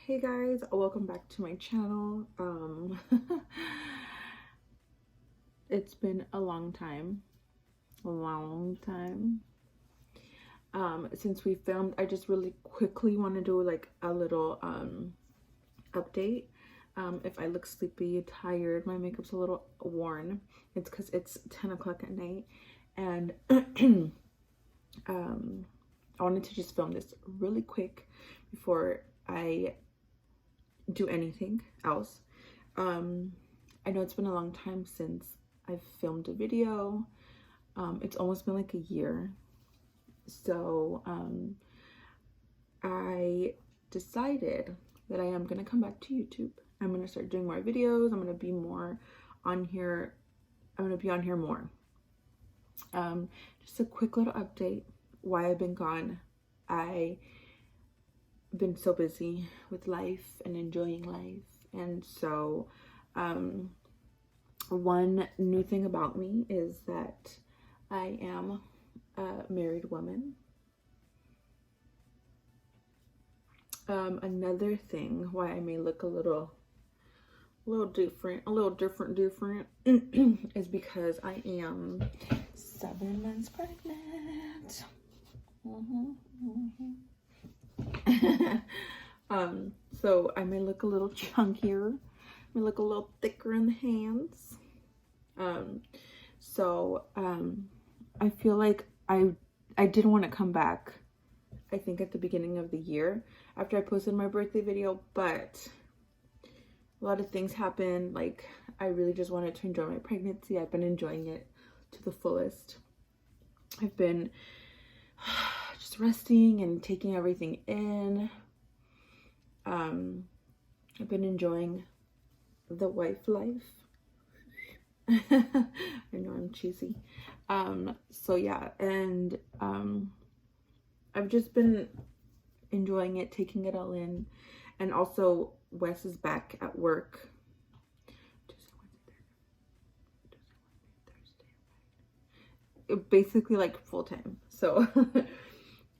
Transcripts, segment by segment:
Hey guys, welcome back to my channel. It's been a long time since we filmed. I just really quickly want to do like a little update. If I look sleepy, tired, my makeup's a little worn, it's because it's 10 o'clock at night, and I wanted to just film this really quick before I do anything else. I know it's been a long time since I've filmed a video. It's almost been like a year. So I decided that I am gonna come back to YouTube. I'm gonna start doing more videos. I'm gonna be more on here. I'm gonna be on here more. Just a quick little update why I've been gone. I've been so busy with life and enjoying life, and so one new thing about me is that I am a married woman. Another thing why I may look a little different is because I am 7 months pregnant. So I may look a little chunkier, may look a little thicker in the hands. I feel like I did want to come back, I think at the beginning of the year after I posted my birthday video, but a lot of things happened. Like, I really just wanted to enjoy my pregnancy. I've been enjoying it to the fullest. I've been just resting and taking everything in. I've been enjoying the wife life. I know I'm cheesy. So yeah, and I've just been enjoying it, taking it all in. And also Wes is back at work basically like full time. So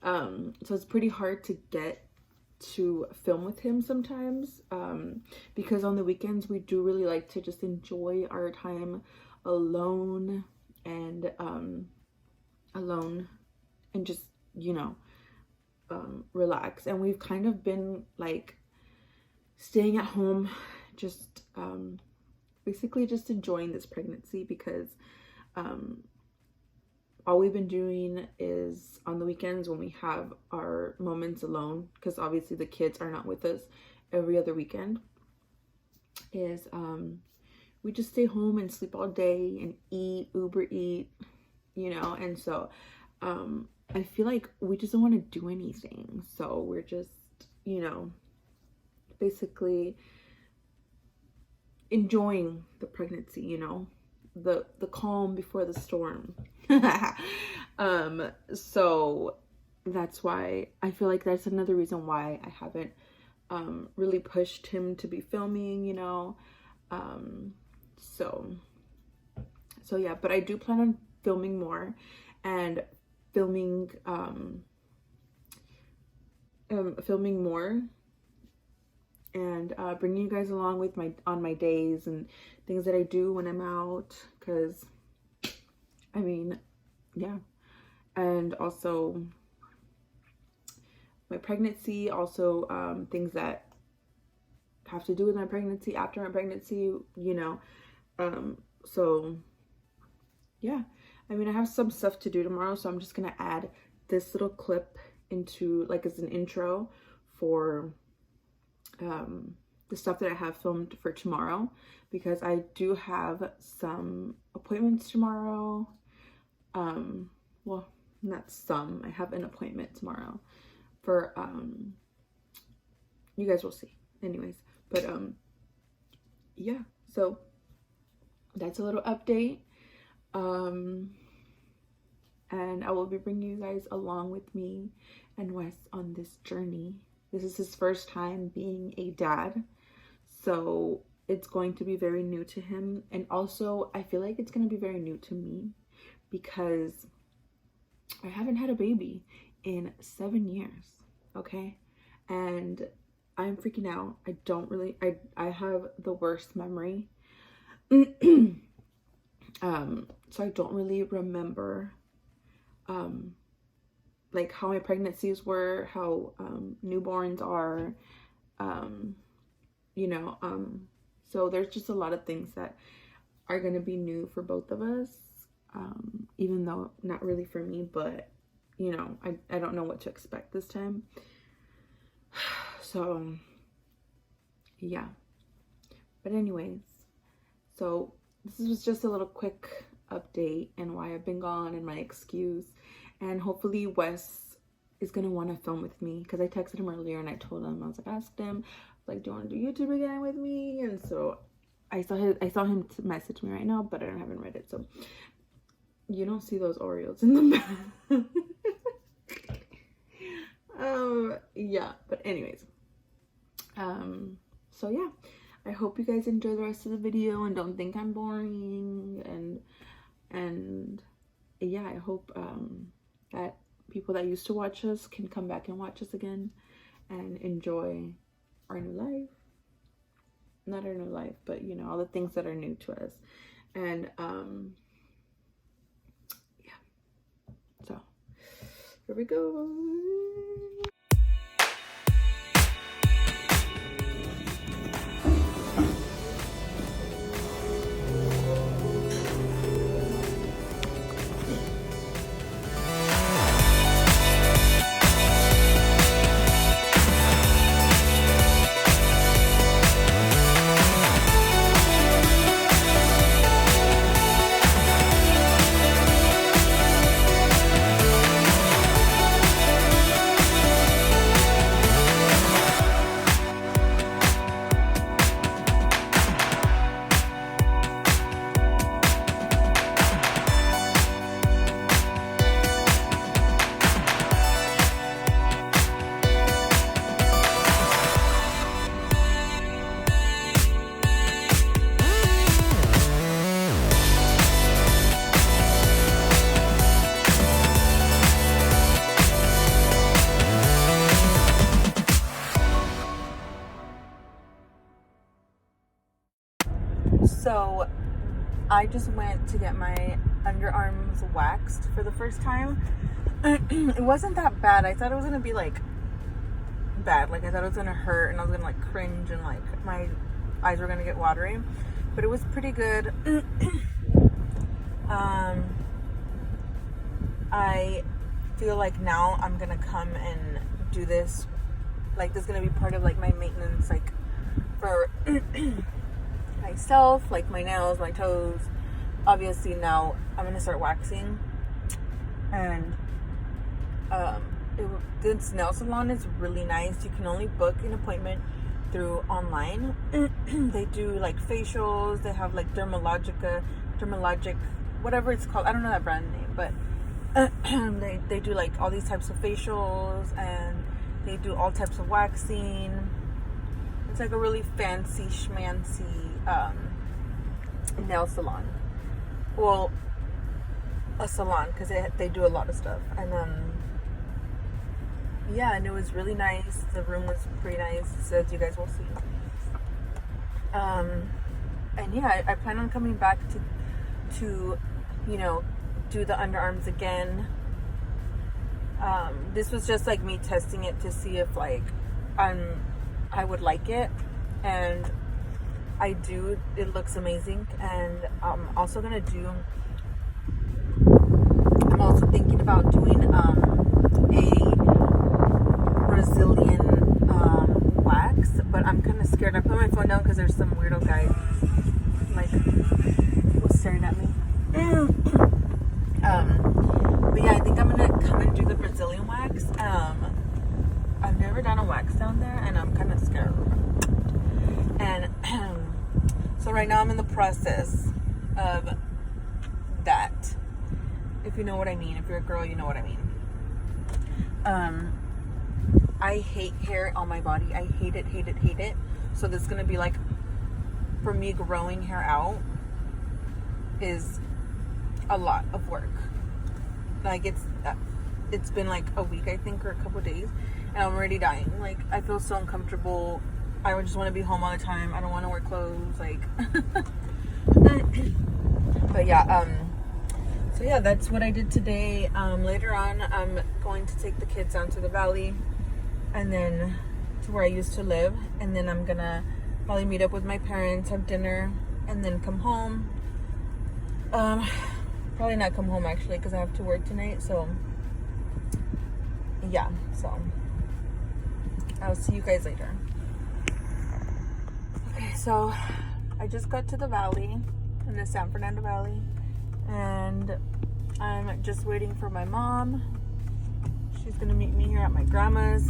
so it's pretty hard to get to film with him sometimes, because on the weekends we do really like to just enjoy our time alone and just, you know, relax. And we've kind of been like staying at home, just basically just enjoying this pregnancy, because all we've been doing is on the weekends when we have our moments alone, because obviously the kids are not with us every other weekend, is we just stay home and sleep all day and eat, Uber eat, you know. And so I feel like we just don't want to do anything, so we're just, you know, basically enjoying the pregnancy, you know, the calm before the storm. So that's why I feel like that's another reason why I haven't really pushed him to be filming, you know. So yeah, but I do plan on filming more and filming more, and bringing you guys along with my days and things that I do when I'm out, because I mean, yeah. And also my pregnancy, also things that have to do with my pregnancy, after my pregnancy, you know. So yeah, I mean, I have some stuff to do tomorrow, so I'm just gonna add this little clip into, like, as an intro for the stuff that I have filmed for tomorrow, because I do have some appointments tomorrow. Well, not some, I have an appointment tomorrow for you guys will see anyways. But yeah, so that's a little update, and I will be bringing you guys along with me and Wes on this journey. This is his first time being a dad, so it's going to be very new to him, and also I feel like it's going to be very new to me, because I haven't had a baby in 7 years, okay? And I'm freaking out. I don't really, I have the worst memory. So I don't really remember like how my pregnancies were, how newborns are, you know, so there's just a lot of things that are going to be new for both of us, even though not really for me, but you know, I don't know what to expect this time. So yeah, but anyways, so this was just a little quick update and why I've been gone and my excuse. And hopefully Wes is gonna want to film with me, because I texted him earlier and I told him, I was like, asked him, like, do you want to do YouTube again with me? And so I saw him message me right now, but I haven't read it, so you don't see those Oreos in the back. Yeah, but anyways, so yeah, I hope you guys enjoy the rest of the video and don't think I'm boring, and yeah, I hope that people that used to watch us can come back and watch us again and enjoy our new life. Not our new life, but you know, all the things that are new to us. And yeah, so here we go. So I just went to get my underarms waxed for the first time. It wasn't that bad. I thought it was gonna be like bad. Like I thought it was gonna hurt and I was gonna like cringe and like my eyes were gonna get watery. But it was pretty good. I feel like now I'm gonna come and do this. Like this is gonna be part of like my maintenance, like for myself, like my nails, my toes. Obviously now I'm gonna start waxing, and this nail salon is really nice. You can only book an appointment through online. They do like facials, they have like dermalogic, whatever it's called, I don't know that brand name, but they do like all these types of facials, and they do all types of waxing. It's like a really fancy schmancy nail salon. Well, a salon, because they do a lot of stuff. And yeah, and it was really nice. The room was pretty nice, as you guys will see. And yeah, I plan on coming back to you know, do the underarms again. This was just like me testing it to see if like I would like it, and I do. It looks amazing. And I'm also thinking about doing a Brazilian wax, but I'm kind of scared. I put my phone down because there's some weirdo guy like was staring at me. But yeah, I think I'm gonna come and do the Brazilian wax. I've never done a wax down there, and I'm kind of scared. And so right now I'm in the process of that. If you know what I mean. If you're a girl, you know what I mean. I hate hair on my body. I hate it, hate it, hate it. So this is gonna be like, for me, growing hair out is a lot of work. Like it's it's been like a week, I think, or a couple days, and I'm already dying. Like, I feel so uncomfortable. I would just want to be home all the time. I don't want to wear clothes, like. But yeah, so yeah, that's what I did today. Later on, I'm going to take the kids down to the valley, and then to where I used to live, and then I'm gonna probably meet up with my parents, have dinner, and then come home. Probably not come home actually, because I have to work tonight. So yeah, so I'll see you guys later. Okay, so I just got to the valley, in the San Fernando Valley, and I'm just waiting for my mom. She's gonna meet me here at my grandma's,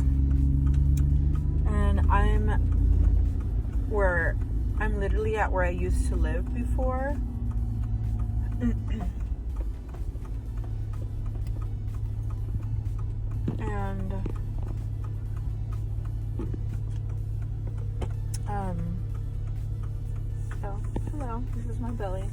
and I'm literally at where I used to live before. And oh, hello, this is my belly.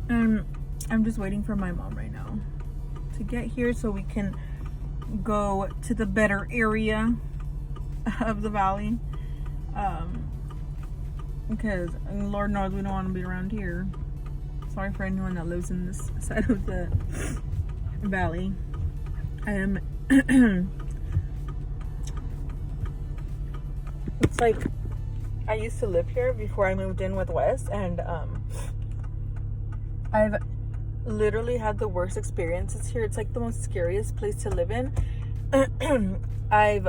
And I'm just waiting for my mom right now to get here so we can go to the better area of the valley, because Lord knows we don't want to be around here. Sorry for anyone that lives in this side of the valley. It's like I used to live here before I moved in with Wes, and I've literally had the worst experiences here. It's like the most scariest place to live in. I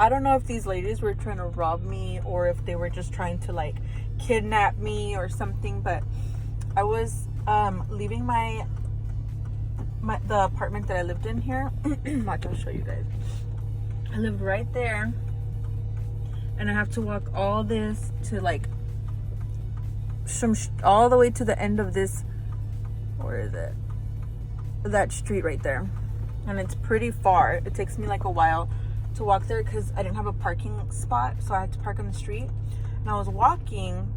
don't know if these ladies were trying to rob me or if they were just trying to like kidnap me or something, but I was leaving the apartment that I lived in here. Watch, I'll show you guys. I lived right there, and I have to walk all this to like all the way to the end of this, where is it, that street right there, and it's pretty far. It takes me like a while to walk there because I didn't have a parking spot, so I had to park on the street. And I was walking,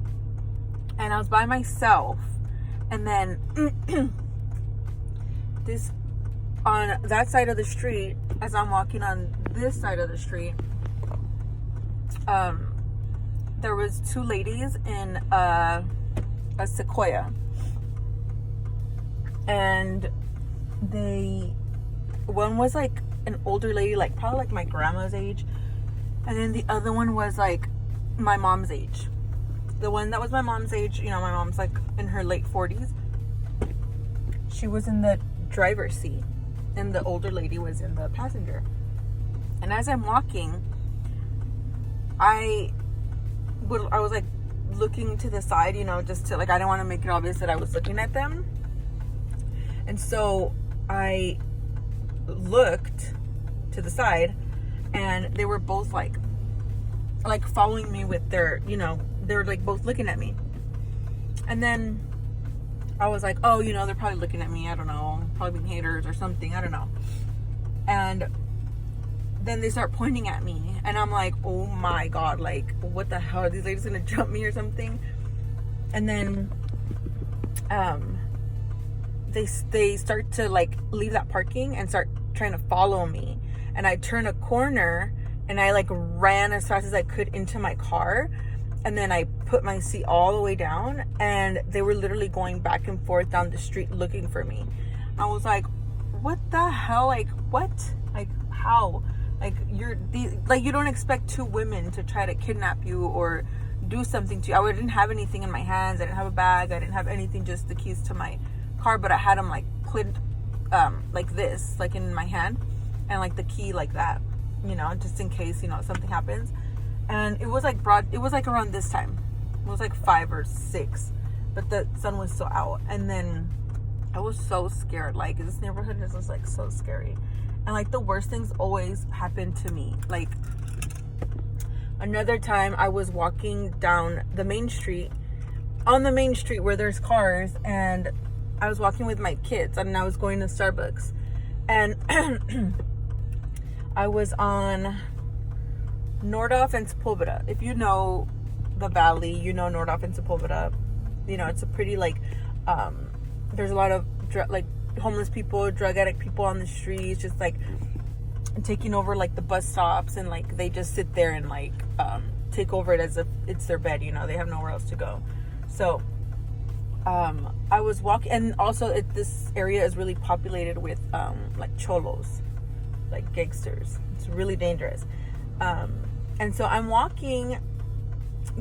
and I was by myself, and then this, on that side of the street, as I'm walking on this side of the street, there was two ladies in a Sequoia, and one was like an older lady, like probably like my grandma's age, and then the other one was like my mom's age. The one that was my mom's age, you know, my mom's like in her late 40s. She was in the driver's seat, and the older lady was in the passenger. And as I'm walking, I was like looking to the side, you know, just to like, I didn't want to make it obvious that I was looking at them. And so I looked to the side, and they were both like following me with their, you know, they were like both looking at me. And then I was like, oh, you know, they're probably looking at me, I don't know, probably being haters or something, I don't know. And then they start pointing at me, and I'm like, oh my god, like what the hell, are these ladies gonna jump me or something? And then they start to like leave that parking and start trying to follow me, and I turn a corner, and I like ran as fast as I could into my car, and then I put my seat all the way down, and they were literally going back and forth down the street looking for me. I was like, what the hell, like what, like how, like you don't expect two women to try to kidnap you or do something to you. I didn't have anything in my hands, I didn't have a bag, I didn't have anything, just the keys to my car, but I had them like clipped like this, like in my hand, and like the key like that, you know, just in case, you know, something happens. And it was like it was like around this time, it was like 5 or 6, but the sun was still out. And then I was so scared, like this neighborhood is just like so scary, and like the worst things always happen to me. Like another time I was walking down the main street, on the main street where there's cars, and I was walking with my kids, and I was going to Starbucks, and I was on Nordhoff and Sepulveda. If you know the valley, you know, Nordhoff and Sepulveda. You know, it's a pretty, like, there's a lot of like homeless people, drug addict people on the streets, just like taking over like the bus stops, and like they just sit there and like take over it as if it's their bed, you know, they have nowhere else to go. So I was walking, and also this area is really populated with like cholos, like gangsters. It's really dangerous. And so I'm walking,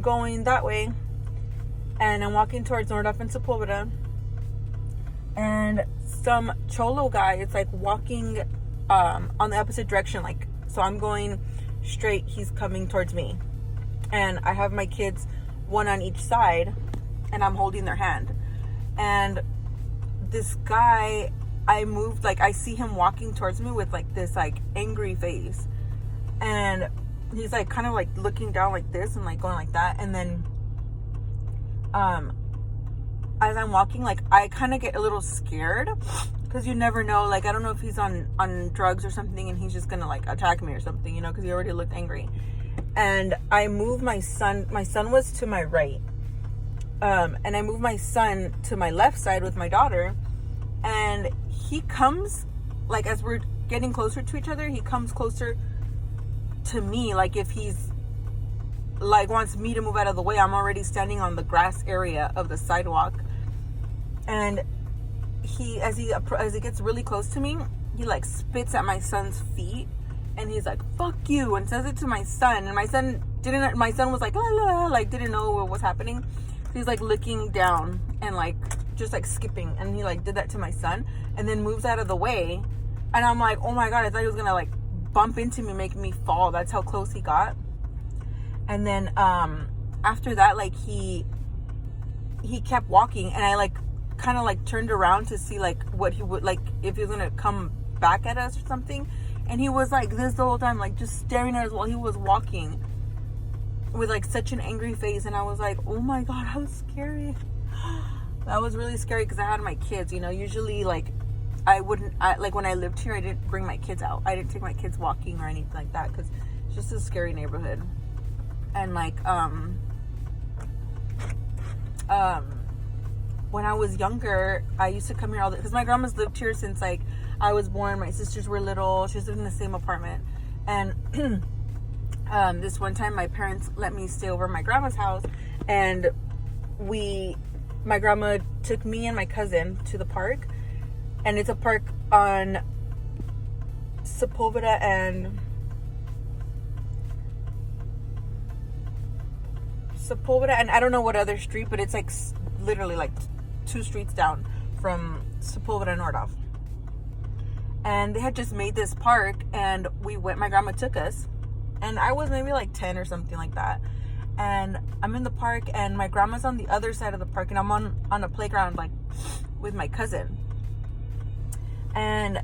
going that way, and I'm walking towards Nordhoff and Sepulveda, and some cholo guy is like walking on the opposite direction, like, so I'm going straight, he's coming towards me, and I have my kids, one on each side, and I'm holding their hand. And this guy, I moved, like, I see him walking towards me with like this like angry face, and he's like kind of like looking down like this and like going like that. And then as I'm walking, like, I kind of get a little scared, because you never know, like, I don't know if he's on drugs or something, and he's just gonna like attack me or something, you know, because he already looked angry. And I move my son was to my right, and I move my son to my left side with my daughter, and he comes, like, as we're getting closer to each other, he comes closer to me, like if he's like wants me to move out of the way. I'm already standing on the grass area of the sidewalk, and he, as he gets really close to me, he like spits at my son's feet, and he's like, "Fuck you," and says it to my son. And my son was like, la, la, la, like didn't know what was happening. So he's like looking down and like just like skipping, and he like did that to my son, and then moves out of the way. And I'm like, oh my god, I thought he was gonna like bump into me, make me fall. That's how close he got. And then after that, like he kept walking, and I like kind of like turned around to see like what he would, like if he was gonna come back at us or something. And he was like this the whole time, like just staring at us while he was walking with like such an angry face. And I was like, oh my god, how scary. That was really scary, because I had my kids, you know. Usually like like when I lived here, I didn't bring my kids out. I didn't take my kids walking or anything like that, because it's just a scary neighborhood. And like when I was younger, I used to come here all the, because my grandma's lived here since like I was born. My sisters were little. She was living in the same apartment. And this one time, my parents let me stay over at my grandma's house, and my grandma took me and my cousin to the park. And it's a park on Sepulveda and I don't know what other street, but it's like literally like 2 streets down from Sepulveda and Nordhoff. And they had just made this park, and we went, my grandma took us, and I was maybe like 10 or something like that. And I'm in the park, and my grandma's on the other side of the park, and I'm on a playground like with my cousin. And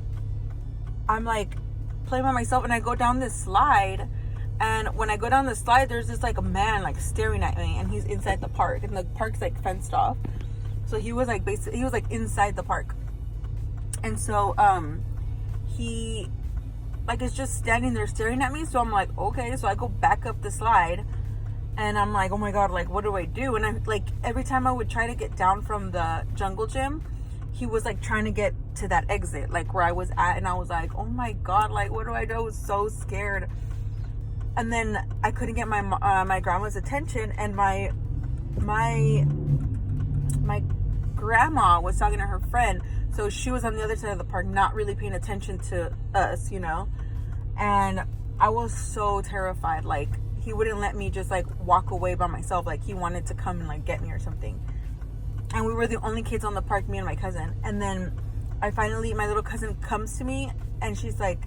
I'm like playing by myself, and I go down this slide, and when I go down the slide, there's this like a man like staring at me, and he's inside the park, and the park's like fenced off. So he was like basically, he was like inside the park. And so he like is just standing there staring at me. So I'm like, okay. So I go back up the slide, and I'm like, oh my god, like what do I do? And I like every time I would try to get down from the jungle gym, he was like trying to get to that exit, like where I was at. And I was like, oh my god, like what do I do? I was so scared. And then I couldn't get my my grandma's attention, and my grandma was talking to her friend, so she was on the other side of the park, not really paying attention to us, you know. And I was so terrified. Like he wouldn't let me just like walk away by myself. Like he wanted to come and like get me or something. And we were the only kids on the park, me and my cousin. And then I finally, my little cousin comes to me, and she's like,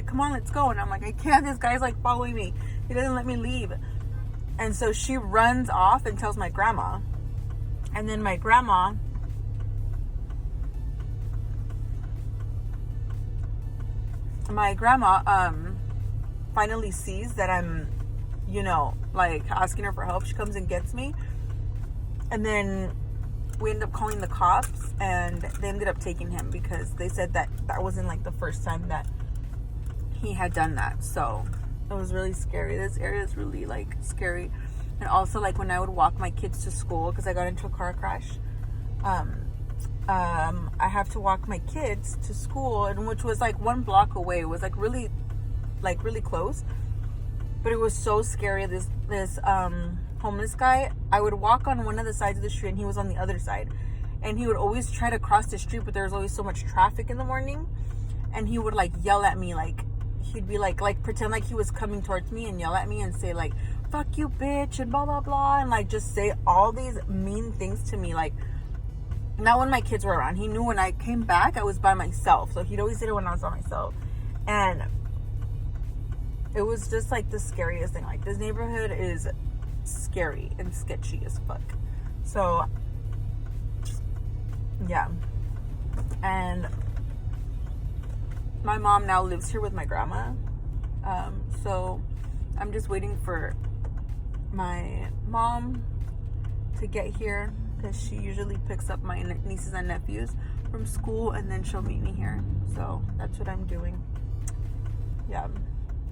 come on, let's go. And I'm like, I can't, this guy's like following me, he doesn't let me leave. And so she runs off and tells my grandma. And then my grandma finally sees that I'm, you know, like asking her for help. She comes and gets me, and then we end up calling the cops, and they ended up taking him, because they said that wasn't like the first time that he had done that. So it was really scary. This area is really like scary. And also, like, when I would walk my kids to school, because I got into a car crash, I have to walk my kids to school, and which was like 1 block away. It was like really close, but it was so scary. This homeless guy, I would walk on one of the sides of the street and he was on the other side, and he would always try to cross the street, but there was always so much traffic in the morning, and he would like yell at me, like he'd be like pretend like he was coming towards me and yell at me and say like, fuck you bitch, and blah blah blah, and like just say all these mean things to me. Like, not when my kids were around. He knew when I came back I was by myself, so he'd always say it when I was by myself. And it was just like the scariest thing. Like, this neighborhood is scary and sketchy as fuck. So yeah. And my mom now lives here with my grandma, so I'm just waiting for my mom to get here, because she usually picks up my nieces and nephews from school and then she'll meet me here. So that's what I'm doing. Yeah.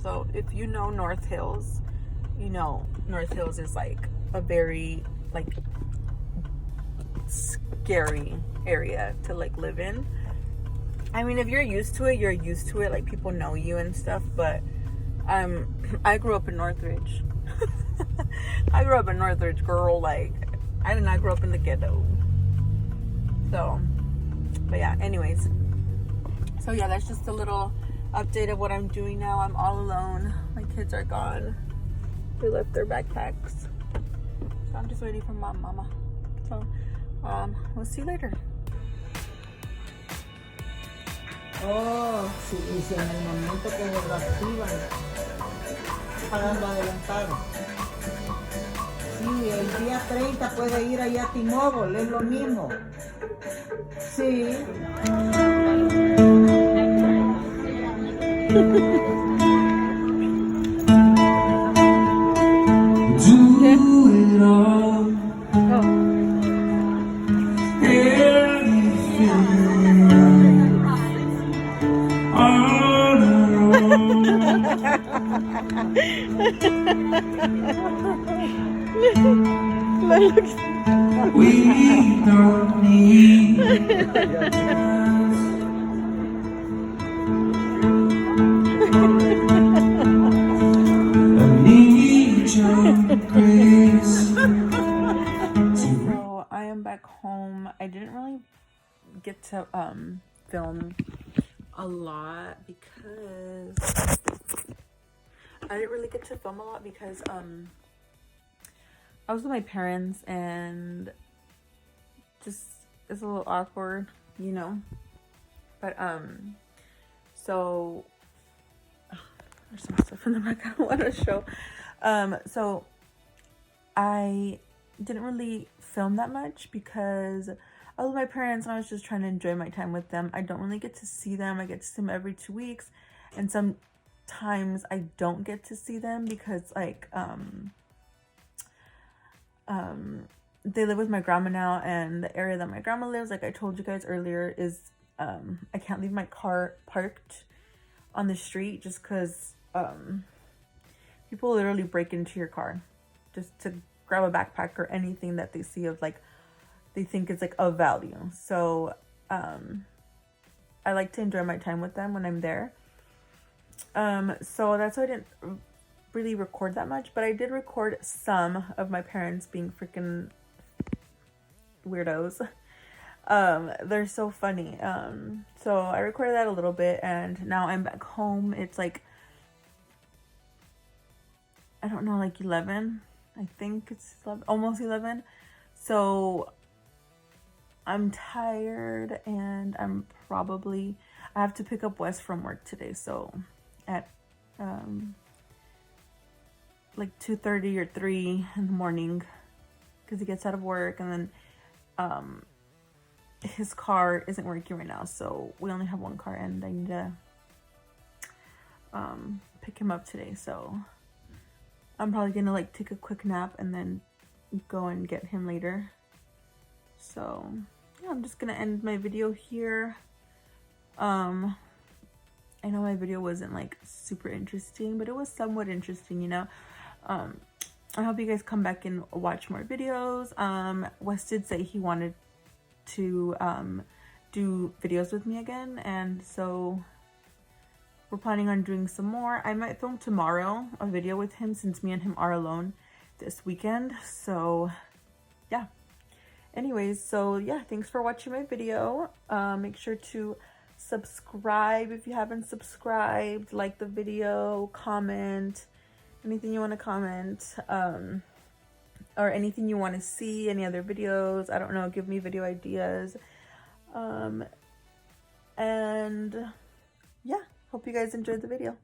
So if you know North Hills, you know North Hills is like a very like scary area to like live in. I mean, if you're used to it, you're used to it. Like, people know you and stuff. But I grew up in Northridge. I grew up in Northridge, girl. Like, I did not grow up in the ghetto. So, but yeah, anyways. So yeah, that's just a little update of what I'm doing now. I'm all alone. My kids are gone. They left their backpacks. So I'm just waiting for mama. So, we'll see you later. Oh, sí, y si en el momento que lo activan, pagando adelantado. Sí, el día 30 puede ir allá a T-Mobile, es lo mismo. Sí. We don't need your grace. So I am back home. I didn't really get to film a lot because I was with my parents, and just it's a little awkward, you know. But so there's some stuff in the back I don't want to show. So I didn't really film that much because I was with my parents and I was just trying to enjoy my time with them. I don't really get to see them. I get to see them every 2 weeks, and sometimes I don't get to see them because like they live with my grandma now, and the area that my grandma lives, like I told you guys earlier, is I can't leave my car parked on the street just because people literally break into your car just to grab a backpack or anything that they see of like they think is like of value. So I like to enjoy my time with them when I'm there. So that's why I didn't really record that much, but I did record some of my parents being freaking weirdos. They're so funny. So I recorded that a little bit, and now I'm back home. It's like, I don't know, like 11. I think it's 11, almost 11. So I'm tired, and I have to pick up Wes from work today. So at like 2:30 or 3 in the morning, because he gets out of work, and then his car isn't working right now, so we only have one car, and I need to pick him up today. So I'm probably gonna like take a quick nap and then go and get him later. So yeah, I'm just gonna end my video here. I know my video wasn't like super interesting, but it was somewhat interesting, you know. I hope you guys come back and watch more videos. Wes did say he wanted to do videos with me again, and so we're planning on doing some more. I might film tomorrow a video with him since me and him are alone this weekend. So yeah. Anyways, so yeah, thanks for watching my video. Make sure to subscribe if you haven't subscribed, like the video, comment, anything you want to comment, or anything you want to see, any other videos, I don't know, give me video ideas. And yeah, hope you guys enjoyed the video.